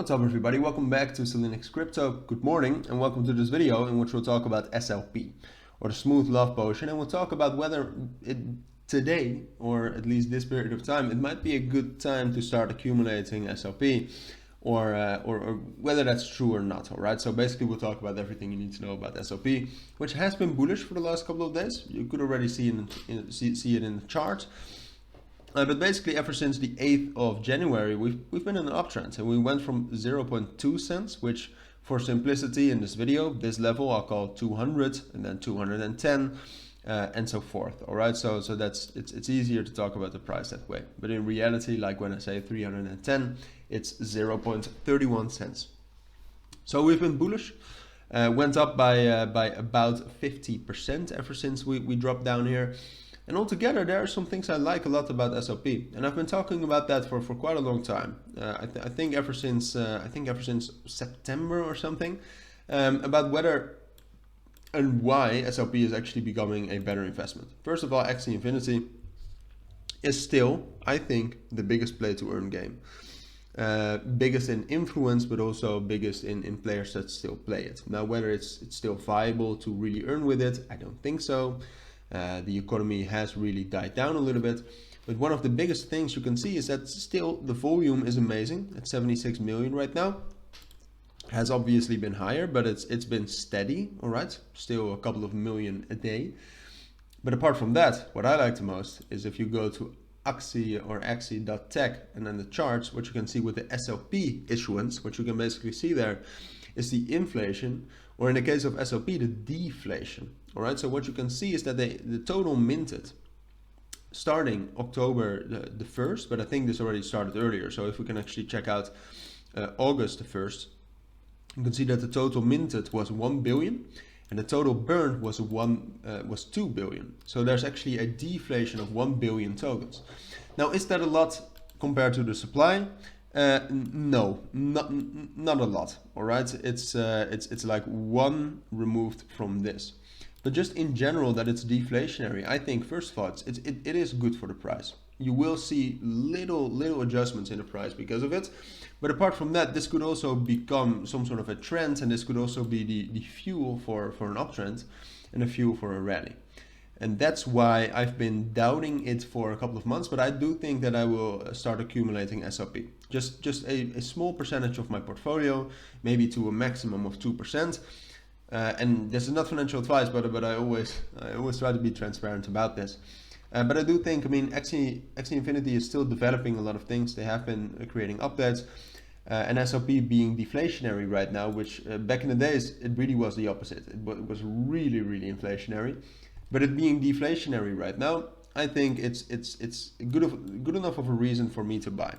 What's up everybody, welcome back to Cilinix Crypto. Good morning and welcome to this video in which we'll talk about SLP or the smooth love potion, and we'll talk about whether today, or at least this period of time, it might be a good time to start accumulating SLP or whether that's true or not. Alright, so basically we'll talk about everything you need to know about SLP, which has been bullish for the last couple of days. You could already see it in the chart. But basically ever since the 8th of January, we've been in an uptrend, and we went from 0.2 cents, which for simplicity in this video, this level I'll call 200 and then 210 and so forth. All right, so that's it's easier to talk about the price that way. But in reality, like when I say 310, it's 0.31 cents. So we've been bullish. Went up by about 50% ever since we dropped down here. And altogether, there are some things I like a lot about SLP, and I've been talking about that for quite a long time. I think ever since September or something, about whether and why SLP is actually becoming a better investment. First of all, Axie Infinity is still, I think, the biggest play to earn game. Biggest in influence, but also biggest in players that still play it. Now, whether it's still viable to really earn with it, I don't think so. The economy has really died down a little bit, but one of the biggest things you can see is that still the volume is amazing at 76 million right now. Has obviously been higher, but it's been steady. All right, still a couple of million a day. But apart from that, what I like the most is if you go to Axie or Axie.tech and then the charts, what you can see with the SLP issuance, what you can basically see there is the inflation, or in the case of SLP, the deflation. All right, so what you can see is that the total minted starting October the 1st, but I think this already started earlier. So if we can actually check out August the 1st, you can see that the total minted was 1 billion and the total burned was 2 billion. So there's actually a deflation of 1 billion tokens. Now, is that a lot compared to the supply? No, not a lot. All right, it's like one removed from this. But just in general, that it's deflationary, I think first of all it is good for the price. You will see little adjustments in the price because of it. But apart from that, this could also become some sort of a trend, and this could also be the fuel for an uptrend and a fuel for a rally. And that's why I've been doubting it for a couple of months, but I do think that I will start accumulating SLP. Just a small percentage of my portfolio, maybe to a maximum of 2%. And this is not financial advice, but I always try to be transparent about this. But I do think, I mean, Axie Infinity is still developing a lot of things. They have been creating updates, and SLP being deflationary right now, which back in the days it really was the opposite. It was really inflationary. But it being deflationary right now, I think it's good enough of a reason for me to buy.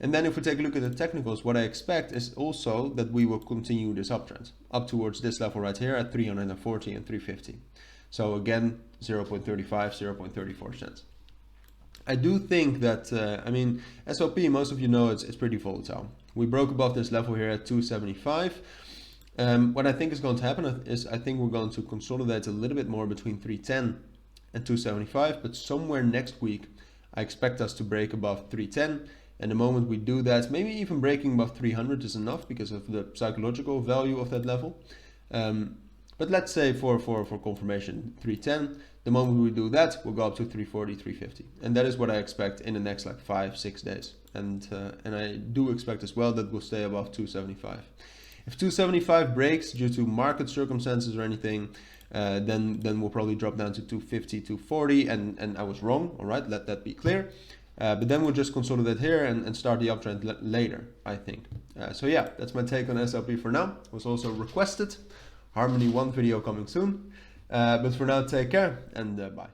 And then if we take a look at the technicals, what I expect is also that we will continue this uptrend up towards this level right here at 340 and 350. So again, 0.35, 0.34 cents. I do think that, I mean, SLP, most of you know, it's pretty volatile. We broke above this level here at 275. What I think is going to happen is I think we're going to consolidate a little bit more between 310 and 275, but somewhere next week, I expect us to break above 310. And the moment we do that, maybe even breaking above 300 is enough because of the psychological value of that level. But let's say for confirmation, 310, the moment we do that, we'll go up to 340, 350. And that is what I expect in the next like 5-6 days. And I do expect as well that we'll stay above 275. If 275 breaks due to market circumstances or anything, then we'll probably drop down to 250, 240. And I was wrong, all right, let that be clear. But then we'll just consolidate here and start the uptrend later, I think. So yeah, that's my take on SLP for now. It was also requested. Harmony 1 video coming soon. But for now, take care and bye.